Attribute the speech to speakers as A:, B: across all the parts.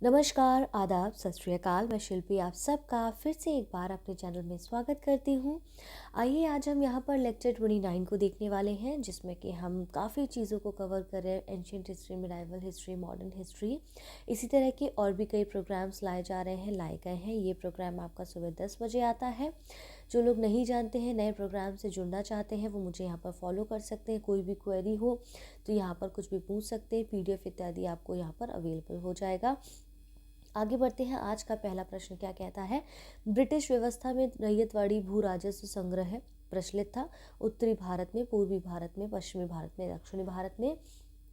A: नमस्कार, आदाब, सत श्री अकाल। मैं शिल्पी आप सबका फिर से एक बार अपने चैनल में स्वागत करती हूँ। आइए आज हम यहाँ पर लेक्चर 29 को देखने वाले हैं, जिसमें कि हम काफ़ी चीज़ों को कवर कर रहे हैं। Ancient history, medieval history, modern history, इसी तरह के और भी कई प्रोग्राम्स लाए गए हैं। ये प्रोग्राम आपका सुबह 10 बजे आता है। जो लोग नहीं जानते हैं, नए प्रोग्राम से जुड़ना चाहते हैं, वो मुझे यहाँ पर फॉलो कर सकते हैं। कोई भी क्वेरी हो तो यहाँ पर कुछ भी पूछ सकते हैं। PDF इत्यादि आपको यहाँ पर अवेलेबल हो जाएगा। आगे बढ़ते हैं। आज का पहला प्रश्न क्या कहता है? ब्रिटिश व्यवस्था में रैयतवाड़ी भू राजस्व संग्रह प्रचलित था उत्तरी भारत में, पूर्वी भारत में, पश्चिमी भारत में, दक्षिणी भारत में।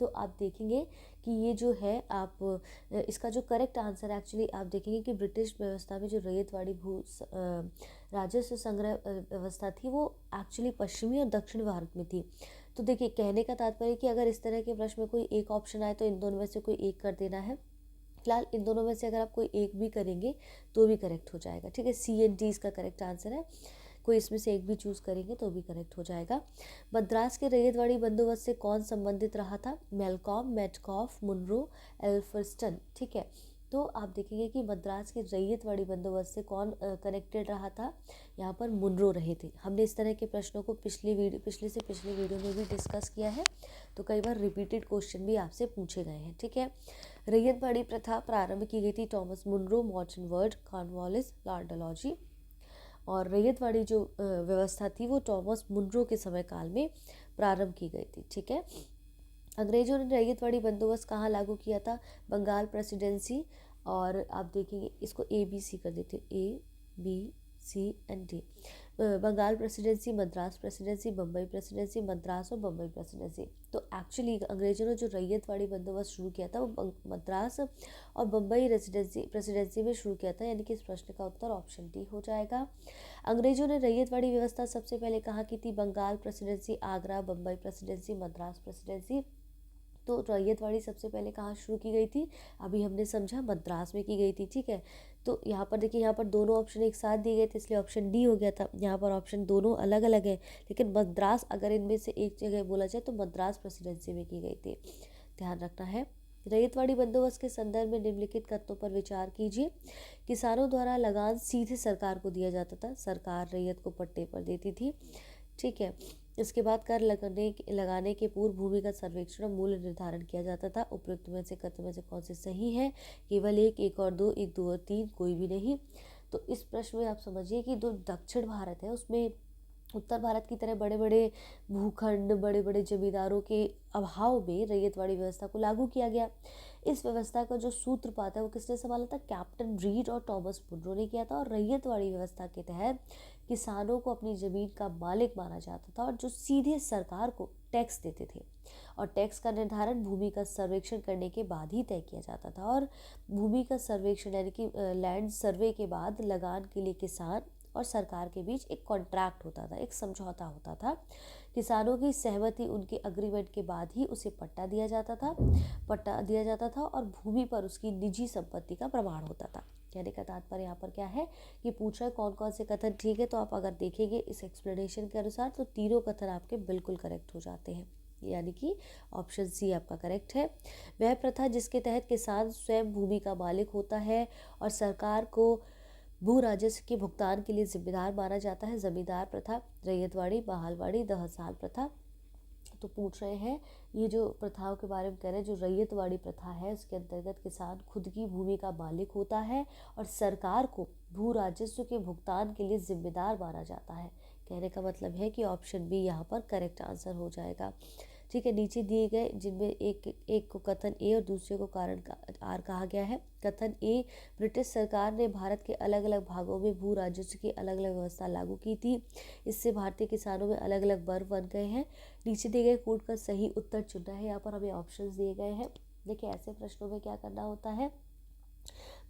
A: तो आप देखेंगे कि ये जो है, आप इसका जो करेक्ट आंसर है, एक्चुअली आप देखेंगे कि ब्रिटिश व्यवस्था में जो रैयतवाड़ी भू राजस्व संग्रह व्यवस्था थी, वो एक्चुअली पश्चिमी और दक्षिण भारत में थी। तो देखिए, कहने का तात्पर्य कि अगर इस तरह के प्रश्न में कोई एक ऑप्शन आए तो इन दोनों में से कोई एक कर देना है। फिलहाल इन दोनों में से अगर आप कोई एक भी करेंगे तो भी करेक्ट हो जाएगा। ठीक है, C एंड D इसका करेक्ट आंसर है। कोई इसमें से एक भी चूज करेंगे तो भी करेक्ट हो जाएगा। मद्रास के रैयतवाड़ी बंदोबस्त से कौन संबंधित रहा था? Malcolm, Metcalfe, Munro, Elphinstone. ठीक है, तो आप देखेंगे कि मद्रास के रैयतवाड़ी बंदोबस्त से कौन कनेक्टेड रहा था? यहाँ पर मुनरो रहे थे। हमने इस तरह के प्रश्नों को पिछले से पिछले वीडियो में भी डिस्कस किया है, तो कई बार रिपीटेड क्वेश्चन भी आपसे पूछे गए हैं। ठीक है, रैयतवाड़ी प्रथा प्रारंभ की गई थी Thomas Munro, Merttins Bird, Cornwallis, lord Dalhousie. और रैयतवाड़ी जो व्यवस्था थी वो टॉमस मुनरो के समय काल में प्रारंभ की गई थी। ठीक है, अंग्रेजों ने रैयतवाड़ी बंदोबस्त कहाँ लागू किया था? बंगाल प्रेसिडेंसी। और आप देखेंगे, इसको ABC कर देते हैं, ABCD। Bengal presidency, Madras presidency, Bombay presidency, Madras और बम्बई प्रेसिडेंसी। तो एक्चुअली अंग्रेजों ने जो रैयतवाड़ी बंदोबस्त शुरू किया था वो मद्रास और बम्बई प्रेसिडेंसी में शुरू किया था, यानी कि इस प्रश्न का उत्तर ऑप्शन D हो जाएगा। अंग्रेजों ने रैयतवाड़ी व्यवस्था सबसे पहले कहाँ की थी? Bengal presidency, Agra, Bombay presidency, Madras presidency. तो रैयतवाड़ी सबसे पहले कहाँ शुरू की गई थी? अभी हमने समझा मद्रास में की गई थी। ठीक है, तो यहाँ पर देखिए, यहाँ पर दोनों ऑप्शन एक साथ दिए गए थे, इसलिए ऑप्शन D हो गया था। यहाँ पर ऑप्शन दोनों अलग अलग है, लेकिन मद्रास अगर इनमें से एक जगह बोला जाए तो मद्रास प्रेसिडेंसी में की गई थी, ध्यान रखना है। रैयतवाड़ी बंदोबस्त के संदर्भ में निम्नलिखित कथनों पर विचार कीजिए। किसानों द्वारा लगान सीधे सरकार को दिया जाता था, सरकार रैयत को पट्टे पर देती थी। ठीक है, इसके बाद कर लगाने के पूर्व भूमि का सर्वेक्षण और मूल्य निर्धारण किया जाता था। उपयुक्त में से कथन में से कौन से सही है? केवल एक और दो, 1, 2 और 3, कोई भी नहीं। तो इस प्रश्न में आप समझिए कि जो दक्षिण भारत है उसमें उत्तर भारत की तरह बड़े बड़े भूखंड, बड़े बड़े जमींदारों के अभाव में रैयतवाड़ी व्यवस्था को लागू किया गया। इस व्यवस्था का जो सूत्रपात है वो किसने संभाला था? कैप्टन रीड और टॉमस मुनरो ने किया था। और रैयतवाड़ी व्यवस्था के तहत किसानों को अपनी ज़मीन का मालिक माना जाता था और जो सीधे सरकार को टैक्स देते थे। और टैक्स का निर्धारण भूमि का सर्वेक्षण करने के बाद ही तय किया जाता था। और भूमि का सर्वेक्षण यानी कि लैंड सर्वे के बाद लगान के लिए किसान और सरकार के बीच एक कॉन्ट्रैक्ट होता था, एक समझौता होता था। किसानों की सहमति, उनके अग्रीमेंट के बाद ही उसे पट्टा दिया जाता था और भूमि पर उसकी निजी संपत्ति का प्रमाण होता था। कहने का तात्पर्य यहाँ पर क्या है कि पूछ रहा है कौन कौन से कथन ठीक है। तो आप अगर देखेंगे इस एक्सप्लेनेशन के अनुसार तो तीनों कथन आपके बिल्कुल करेक्ट हो जाते हैं, यानी कि ऑप्शन C आपका करेक्ट है। वह प्रथा जिसके तहत किसान स्वयं भूमि का मालिक होता है और सरकार को भू राजस्व के भुगतान के लिए जिम्मेदार माना जाता है। जमींदार प्रथा, रैयतवाड़ी, बहालवाड़ी, दहसाल प्रथा। तो पूछ रहे हैं ये जो प्रथाओं के बारे में कह रहे हैं, जो रैयतवाड़ी प्रथा है उसके अंतर्गत किसान खुद की भूमि का मालिक होता है और सरकार को भू राजस्व के भुगतान के लिए जिम्मेदार माना जाता है। कहने का मतलब है कि ऑप्शन B यहाँ पर करेक्ट आंसर हो जाएगा। ठीक है, नीचे दिए गए जिनमें एक को कथन A और दूसरे को कारण R कहा गया है। कथन A, ब्रिटिश सरकार ने भारत के अलग अलग भागों में भू राजस्व की अलग अलग व्यवस्था लागू की थी, इससे भारतीय किसानों में अलग अलग वर्ग बन गए हैं। नीचे दिए गए कोड का सही उत्तर चुनना है। यहाँ पर हमें ऑप्शंस दिए गए हैं। देखिए, ऐसे प्रश्नों में क्या करना होता है,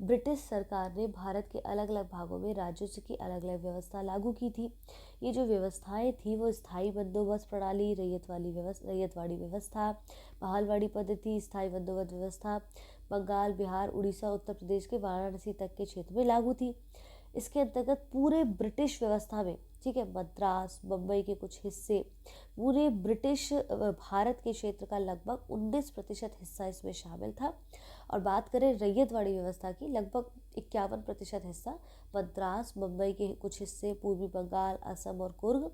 A: ब्रिटिश सरकार ने भारत के अलग अलग भागों में राजस्व की अलग अलग व्यवस्था लागू की थी। ये जो व्यवस्थाएं थी वो स्थायी बंदोबस्त प्रणाली, रैयतवाड़ी व्यवस्था, बहालवाड़ी पद्धति, स्थायी बंदोबस्त व्यवस्था बंगाल, बिहार, उड़ीसा, उत्तर प्रदेश के वाराणसी तक के क्षेत्र में लागू थी। इसके अंतर्गत पूरे ब्रिटिश व्यवस्था में, ठीक है, मद्रास, बम्बई के कुछ हिस्से, पूरे ब्रिटिश भारत के क्षेत्र का लगभग 19% हिस्सा इसमें शामिल था। और बात करें रैयतवाड़ी व्यवस्था की, लगभग 51% हिस्सा मद्रास, मुंबई के कुछ हिस्से, पूर्वी बंगाल, असम और कुर्ग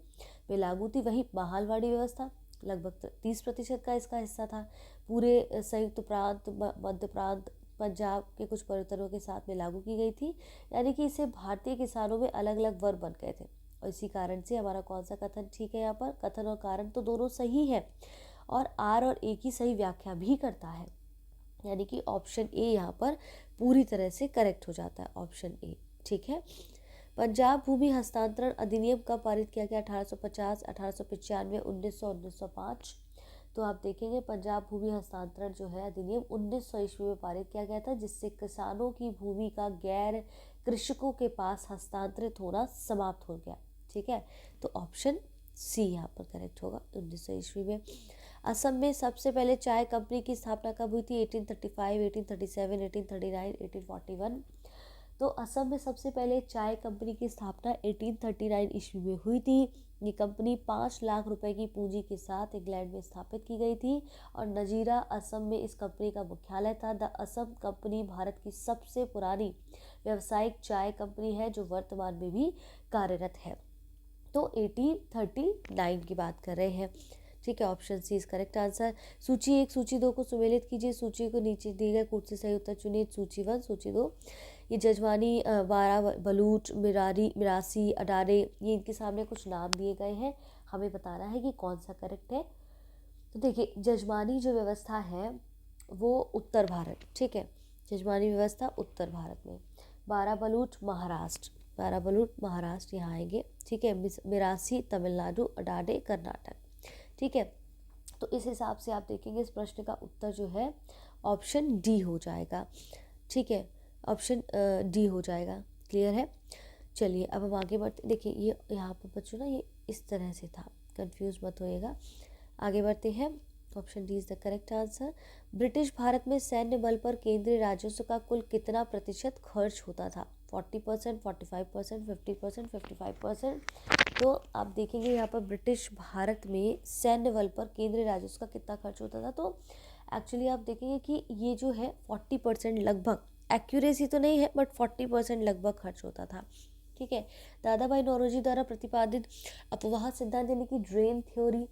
A: में लागू थी। वहीं माहलवाड़ी व्यवस्था लगभग 30% का इसका हिस्सा था। पूरे संयुक्त प्रांत, मध्य प्रांत, पंजाब के कुछ परिवर्तनों के साथ में लागू की गई थी। यानी कि इससे भारतीय किसानों में अलग अलग वर्ग बन गए थे। और इसी कारण से हमारा कौन सा कथन ठीक है? यहाँ पर कथन और कारण तो दोनों सही है, और आर और ए की सही व्याख्या भी करता है। यानी कि ऑप्शन ए यहाँ पर पूरी तरह से करेक्ट हो जाता है, ऑप्शन ए। ठीक है। पंजाब भूमि हस्तांतरण अधिनियम कब पारित किया गया? 1850, 1895, 1900, 1905। तो आप देखेंगे पंजाब भूमि हस्तांतरण जो है अधिनियम 1900 ईस्वी में पारित किया गया था, जिससे किसानों की भूमि का गैर कृषकों के पास हस्तांतरित होना समाप्त हो गया। ठीक है, तो ऑप्शन सी यहाँ पर करेक्ट होगा, 1900 ईस्वी में। असम में सबसे पहले चाय कंपनी की स्थापना कब हुई थी? 1835, 1837, 1839, 1841। तो असम में सबसे पहले चाय कंपनी की स्थापना 1839 ईस्वी में हुई थी। ये कंपनी 5 लाख रुपए की पूंजी के साथ इंग्लैंड में स्थापित की गई थी, और नजीरा असम में इस कंपनी का मुख्यालय था। द असम कंपनी भारत की सबसे पुरानी व्यावसायिक चाय कंपनी है, जो वर्तमान में भी कार्यरत है। तो 1839 की बात कर रहे हैं। ठीक है, option C is correct answer. सूची 1, सूची 2 को सुमेलित कीजिए। सूची को नीचे दिए गए कूट से सही उत्तर चुनिए। सूची 1, सूची 2। ये जजवानी, बारा, बलूच, मिरासी, अडारे, ये इनके सामने कुछ नाम दिए गए हैं, हमें बताना है कि कौन सा करेक्ट है। तो देखिए, जजमानी जो व्यवस्था है वो उत्तर भारत, ठीक है, जजमानी व्यवस्था उत्तर भारत में। बारा बलूच महाराष्ट्र, बारा बलूच महाराष्ट्र यहाँ आएंगे। ठीक है, मिरासी तमिलनाडु, अडाडे कर्नाटक। ठीक है, तो इस हिसाब से आप देखेंगे इस प्रश्न का उत्तर जो है ऑप्शन डी हो जाएगा। ठीक है, ऑप्शन डी हो जाएगा। क्लियर है? चलिए अब हम आगे बढ़ते। देखिए ये यहाँ पर बच्चों ना ये इस तरह से था, कंफ्यूज मत होइएगा। आगे बढ़ते हैं। Option D is the correct answer. British Bharat में सैन्य बल पर केंद्रीय राजस्व का कुल कितना प्रतिशत खर्च होता था? 40%, 45%, 50%, 55%। तो आप देखेंगे यहाँ पर ब्रिटिश भारत में सैन्य बल पर केंद्रीय राजस्व का कितना खर्च होता था। तो एक्चुअली आप देखेंगे कि ये जो है 40% लगभग, एक्यूरेसी तो नहीं है बट 40% लगभग खर्च होता था। ठीक है, दादा भाई नौरोजी द्वारा प्रतिपादित अपवाह सिद्धांत यानी कि ड्रेन थ्योरी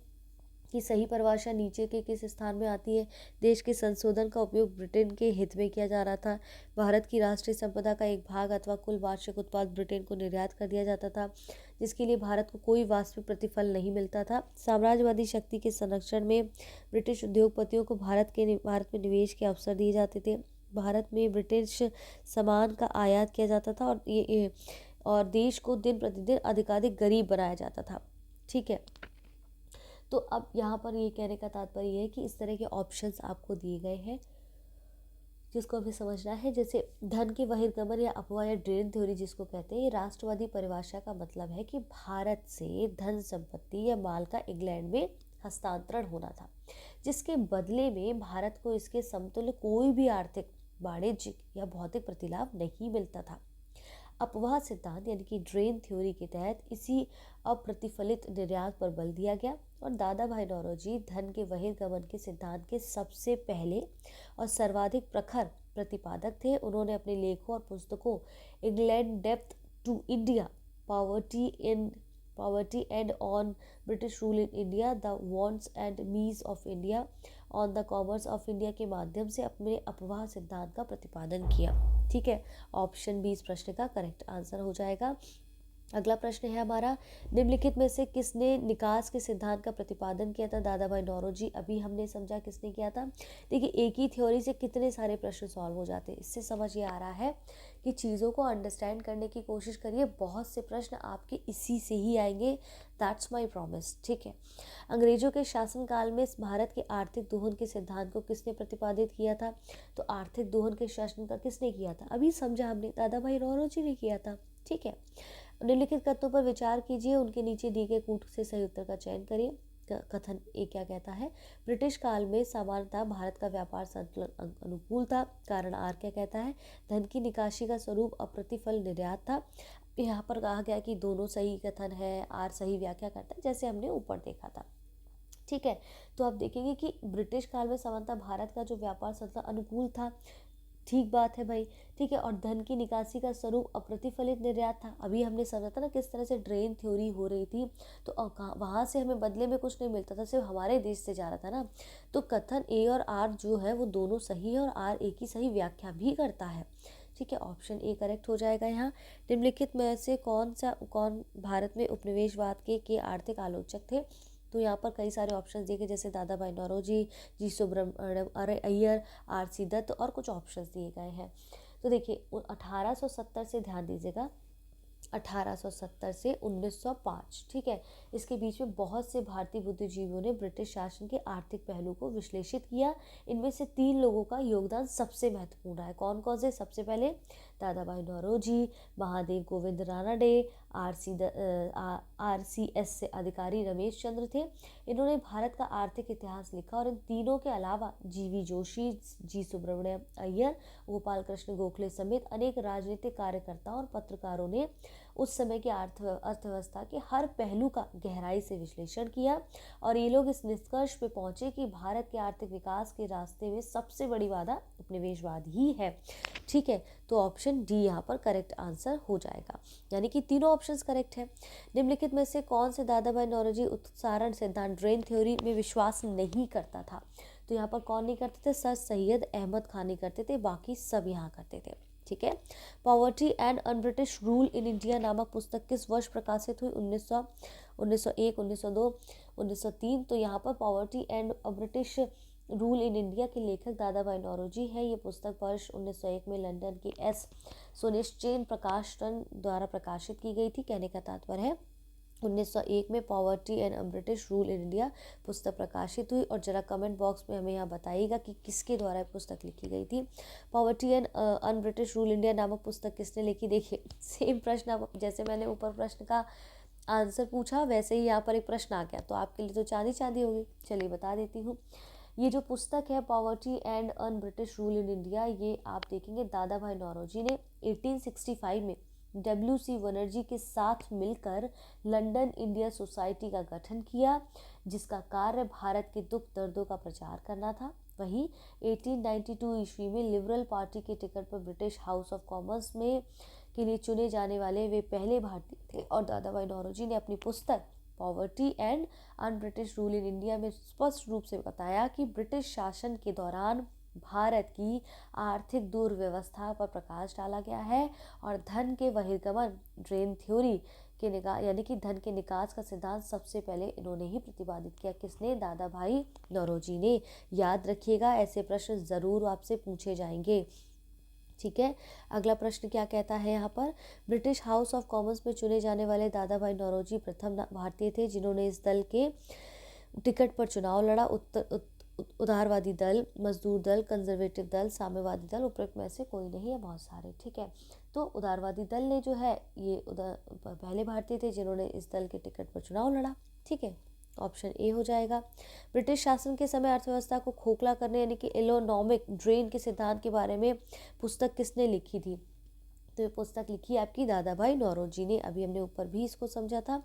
A: की सही परिभाषा नीचे के किस स्थान में आती है? देश के संशोधन का उपयोग ब्रिटेन के हित में किया जा रहा था। भारत की राष्ट्रीय संपदा का एक भाग अथवा कुल वार्षिक उत्पाद ब्रिटेन को निर्यात कर दिया जाता था, जिसके लिए भारत को कोई वास्तविक प्रतिफल नहीं मिलता था। साम्राज्यवादी शक्ति के संरक्षण में ब्रिटिश उद्योगपतियों को भारत में निवेश के अवसर दिए जाते थे। भारत में ब्रिटिश सामान का आयात किया जाता था, और देश को दिन प्रतिदिन अधिकाधिक गरीब बनाया जाता था। ठीक है, तो अब यहाँ पर ये कहने का तात्पर्य है कि इस तरह के ऑप्शंस आपको दिए गए हैं जिसको हमें समझना है। जैसे धन के बहिर्गमन या अपवाह या ड्रेन थ्योरी जिसको कहते हैं, ये राष्ट्रवादी परिभाषा का मतलब है कि भारत से धन संपत्ति या माल का इंग्लैंड में हस्तांतरण होना था, जिसके बदले में भारत को इसके समतुल्य कोई भी आर्थिक, वाणिज्यिक या भौतिक प्रतिलाभ नहीं मिलता था। अपवाह सिद्धांत यानी कि ड्रेन थ्योरी के तहत इसी अप्रतिफलित निर्यात पर बल दिया गया, और दादा भाई नौरोजी धन के बहिर्गमन के सिद्धांत के सबसे पहले और सर्वाधिक प्रखर प्रतिपादक थे। उन्होंने अपने लेखों और पुस्तकों England depth to India, poverty and on British rule in India, the wants and needs of India, on the commerce of India के माध्यम से अपने अपवाह सिद्धांत का प्रतिपादन किया। ठीक है, ऑप्शन बी इस प्रश्न का करेक्ट आंसर हो जाएगा। अगला प्रश्न है हमारा, निम्नलिखित में से किसने निकास के सिद्धांत का प्रतिपादन किया था? दादा भाई नौरोजी। अभी हमने समझा किसने किया था। देखिए, एक ही थ्योरी से कितने सारे प्रश्न सॉल्व हो जाते हैं। इससे समझ ये आ रहा है कि चीज़ों को अंडरस्टैंड करने की कोशिश करिए, बहुत से प्रश्न आपके इसी से ही आएंगे, दैट्स माई प्रॉमिस। ठीक है, अंग्रेजों के शासनकाल में भारत के आर्थिक दोहन के सिद्धांत को किसने प्रतिपादित किया था? तो आर्थिक दोहन के शासन का किसने किया था? अभी समझा हमने, दादा भाई नौरोजी ने किया था। ठीक है, निम्नलिखित कथनों पर विचार कीजिए, उनके नीचे दिए गए कूट से सही उत्तर का चयन करिए। कथन ए क्या कहता है? ब्रिटिश काल में सामान्यतः भारत का व्यापार संतुलन अनुकूल था। कारण आर क्या कहता है? धन की निकासी का स्वरूप अप्रतिफल निर्यात था। यहाँ पर कहा गया कि दोनों सही कथन है, आर सही व्याख्या करता है, जैसे हमने ऊपर देखा था। ठीक है, तो आप देखेंगे कि ब्रिटिश काल में सामान्यतः भारत का जो व्यापार संतुलन अनुकूल था, ठीक बात है भाई। ठीक है, और धन की निकासी का स्वरूप अप्रतिफलित निर्यात था। अभी हमने समझा था ना किस तरह से ड्रेन थ्योरी हो रही थी, तो वहाँ से हमें बदले में कुछ नहीं मिलता था, सिर्फ हमारे देश से जा रहा था ना। तो कथन ए और आर जो है वो दोनों सही है, और आर ए की सही व्याख्या भी करता है। ठीक है, ऑप्शन ए करेक्ट हो जाएगा यहाँ। निम्नलिखित में से कौन भारत में उपनिवेशवाद के आर्थिक आलोचक थे? तो यहाँ पर कई सारे ऑप्शन दिए गए, जैसे दादा भाई नौरोजी, जी सुब्रमण्यम अय्यर, आर.सी. दत्त, और कुछ ऑप्शंस दिए गए हैं। तो देखिए 1870 से ध्यान दीजिएगा, 1870 से 1905, ठीक है, इसके बीच में बहुत से भारतीय बुद्धिजीवियों ने ब्रिटिश शासन के आर्थिक पहलू को विश्लेषित किया। इनमें से 3 लोगों का योगदान सबसे महत्वपूर्ण है। कौन कौन से? सबसे पहले दादा भाई नौरोजी, महादेव गोविंद रानडे, आर.सी.एस से अधिकारी रमेश चंद्र थे। इन्होंने भारत का आर्थिक इतिहास लिखा, और इन तीनों के अलावा जी.वी. जोशी, जी सुब्रमण्यम अय्यर, गोपाल कृष्ण गोखले समेत अनेक राजनीतिक कार्यकर्ताओं और पत्रकारों ने उस समय की अर्थव्यवस्था के हर पहलू का गहराई से विश्लेषण किया, और ये लोग इस निष्कर्ष पे पहुंचे कि भारत के आर्थिक विकास के रास्ते में सबसे बड़ी बाधा उपनिवेशवाद ही है। ठीक है, तो ऑप्शन डी यहाँ पर करेक्ट आंसर हो जाएगा, यानी कि तीनों ऑप्शंस करेक्ट है। निम्नलिखित में से कौन से दादा भाई नौरोजी उत्सारण सिद्धांत ड्रेन थ्योरी में विश्वास नहीं करता था? तो यहाँ पर कौन नहीं करते थे? सर सैयद अहमद खान नहीं करते थे, बाकी सब यहाँ करते थे। ठीक है, poverty and un British rule in India नामक पुस्तक किस वर्ष प्रकाशित हुई? 1901, 1902, 1903। तो यहाँ पर poverty and British rule in India के लेखक दादा भाई नौरोजी है। ये पुस्तक वर्ष 1901 में लंदन के एस सुनिश्चैन प्रकाशन द्वारा प्रकाशित की गई थी। कहने का तात्पर्य है 1901 में poverty and British rule in India पुस्तक प्रकाशित हुई। और जरा कमेंट बॉक्स में हमें यहाँ बताइएगा कि किसके द्वारा पुस्तक लिखी गई थी। Poverty and un British rule India नामक पुस्तक किसने लिखी? देखिए सेम प्रश्न, अब जैसे मैंने ऊपर प्रश्न का आंसर पूछा वैसे ही यहाँ पर एक प्रश्न आ गया, तो आपके लिए तो चांदी चांदी होगी। चलिए बता देती हूँ। ये जो पुस्तक है poverty and un British rule in India, ये आप देखेंगे दादा भाई नौरोजी ने 1865 में W.C. बनर्जी के साथ मिलकर लंदन इंडिया सोसाइटी का गठन किया, जिसका कार्य भारत के दुख दर्दों का प्रचार करना था। वहीं 1892 ईस्वी में लिबरल पार्टी के टिकट पर ब्रिटिश हाउस ऑफ कॉमन्स में के लिए चुने जाने वाले वे पहले भारतीय थे। और दादा भाई नौरोजी ने अपनी पुस्तक poverty and un British rule in India में स्पष्ट रूप से बताया कि ब्रिटिश शासन के दौरान भारत की आर्थिक दुर्व्यवस्था पर प्रकाश डाला गया है, और धन के बहिर्गमन ड्रेन थ्योरी के निकास यानी कि धन के निकास का सिद्धांत सबसे पहले इन्होंने ही प्रतिपादित किया। किसने? दादा भाई नौरोजी ने। याद रखिएगा, ऐसे प्रश्न जरूर आपसे पूछे जाएंगे। ठीक है, अगला प्रश्न क्या कहता है यहाँ पर? ब्रिटिश हाउस ऑफ कॉमन्स में चुने जाने वाले दादा भाई नौरोजी प्रथम भारतीय थे जिन्होंने इस दल के टिकट पर चुनाव लड़ा। उदारवादी दल, मजदूर दल, कंजर्वेटिव दल, साम्यवादी दल, उपरोक्त में से कोई नहीं है, बहुत सारे। ठीक है, तो उदारवादी दल ने जो है ये पहले भारतीय थे जिन्होंने इस दल के टिकट पर चुनाव लड़ा। ठीक है, ऑप्शन ए हो जाएगा। ब्रिटिश शासन के समय अर्थव्यवस्था को खोखला करने यानी कि इकोनॉमिक ड्रेन के सिद्धांत के बारे में पुस्तक किसने लिखी थी? तो ये पुस्तक लिखी आपकी दादा भाई नौरोजी ने। अभी हमने ऊपर भी इसको समझा था।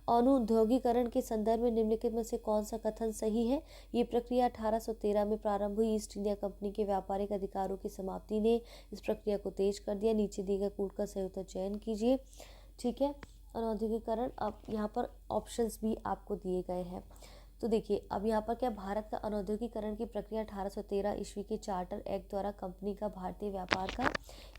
A: अनुद्योगीकरण के संदर्भ में निम्नलिखित में से कौन सा कथन सही है? ये प्रक्रिया 1813 में प्रारंभ हुई। ईस्ट इंडिया कंपनी के व्यापारिक अधिकारों की समाप्ति ने इस प्रक्रिया को तेज कर दिया। नीचे दिए गए कूट का सही उत्तर चयन कीजिए। ठीक है, अनौद्योगिकरण, अब यहाँ पर ऑप्शंस भी आपको दिए गए हैं। तो देखिए अब यहाँ पर क्या, भारत का अनौद्योगिकरण की प्रक्रिया 1813 ईस्वी के चार्टर एक्ट द्वारा कंपनी का भारतीय व्यापार का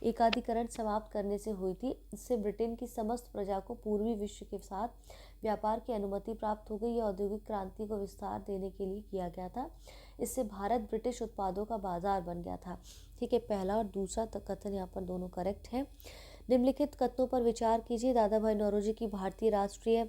A: एकाधिकरण समाप्त करने से हुई थी। इससे ब्रिटेन की समस्त प्रजा को पूर्वी विश्व के साथ व्यापार की अनुमति प्राप्त हो गई। यह औद्योगिक क्रांति को विस्तार देने के लिए किया गया था। इससे भारत ब्रिटिश उत्पादों का बाजार बन गया था। ठीक है, पहला और दूसरा कथन यहाँ पर दोनों करेक्ट है। निम्नलिखित कथनों पर विचार कीजिए। दादा भाई नौरोजी की भारतीय राष्ट्रीय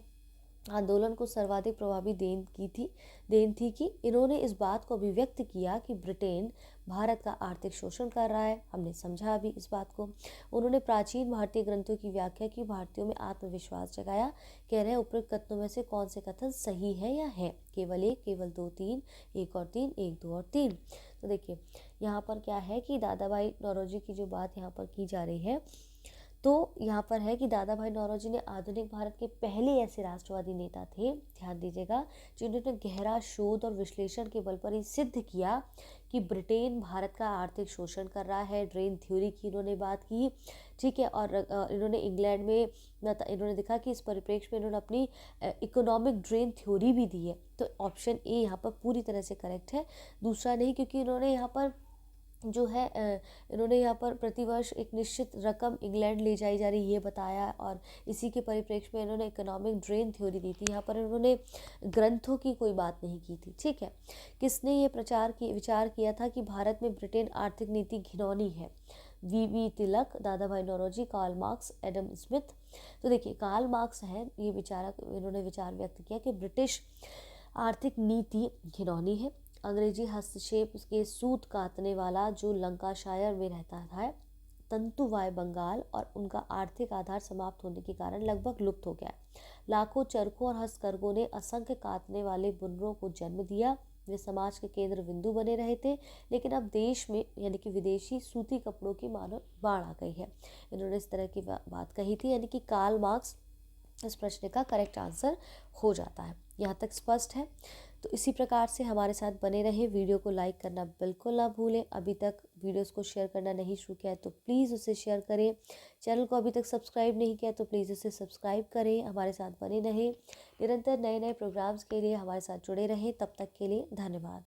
A: आंदोलन को सर्वाधिक प्रभावी देन थी कि इन्होंने इस बात को अभिव्यक्त किया कि ब्रिटेन भारत का आर्थिक शोषण कर रहा है। हमने समझा अभी इस बात को। उन्होंने प्राचीन भारतीय ग्रंथों की व्याख्या की, भारतीयों में आत्मविश्वास जगाया। कह रहे हैं उपरोक्त कथनों में से कौन से कथन सही है या है? केवल एक, केवल दो, तीन, एक और तीन, एक, दो और तीन। तो देखिए यहाँ पर क्या है कि दादा भाई नौरोजी की जो बात यहाँ पर की जा रही है, तो यहाँ पर है कि दादा भाई नौरोजी ने आधुनिक भारत के पहले ऐसे राष्ट्रवादी नेता थे, ध्यान दीजिएगा, जिन्होंने गहरा शोध और विश्लेषण के बल पर ये सिद्ध किया कि ब्रिटेन भारत का आर्थिक शोषण कर रहा है। ड्रेन थ्योरी की इन्होंने बात की, ठीक है। और इन्होंने इंग्लैंड में इन्होंने देखा कि इस परिप्रेक्ष्य में इन्होंने अपनी इकोनॉमिक ड्रेन थ्योरी भी दी है। तो ऑप्शन ए यहाँ पर पूरी तरह से करेक्ट है, दूसरा नहीं, क्योंकि इन्होंने यहाँ पर जो है इन्होंने यहाँ पर प्रतिवर्ष एक निश्चित रकम इंग्लैंड ले जाई जा रही ये बताया, और इसी के परिप्रेक्ष्य में इन्होंने इकोनॉमिक ड्रेन थ्योरी दी थी। यहाँ पर इन्होंने ग्रंथों की कोई बात नहीं की थी, ठीक है। किसने ये विचार किया था कि भारत में ब्रिटेन आर्थिक नीति घिनौनी है? We Tilak, Dadabhai Naoroji, Karl Marx, Adam Smith. तो देखिए, कार्ल मार्क्स है ये विचारक, इन्होंने विचार व्यक्त किया कि ब्रिटिश आर्थिक नीति घिनौनी है। अंग्रेजी हस्तक्षेप के सूत काटने वाला जो लंकाशायर में रहता था, तंतुवाय बंगाल, और उनका आर्थिक आधार समाप्त होने के कारण लगभग लुप्त हो गया। लाखों चरखों और हस्तकर्मों ने असंख्य काटने वाले बुनरों को जन्म दिया। वे समाज के केंद्र बिंदु बने रहे थे, लेकिन अब देश में यानी कि विदेशी सूती कपड़ों की मानो बाढ़ आ गई है। इन्होंने इस तरह की बात कही थी, यानी कि कार्ल मार्क्स इस प्रश्न का करेक्ट आंसर हो जाता है। यहाँ तक स्पष्ट है? तो इसी प्रकार से हमारे साथ बने रहें। वीडियो को लाइक करना बिल्कुल ना भूलें। अभी तक वीडियोस को शेयर करना नहीं शुरू किया है तो प्लीज़ उसे शेयर करें। चैनल को अभी तक सब्सक्राइब नहीं किया तो प्लीज़ उसे सब्सक्राइब करें। हमारे साथ बने रहें। निरंतर नए नए प्रोग्राम्स के लिए हमारे साथ जुड़े रहें। तब तक के लिए धन्यवाद।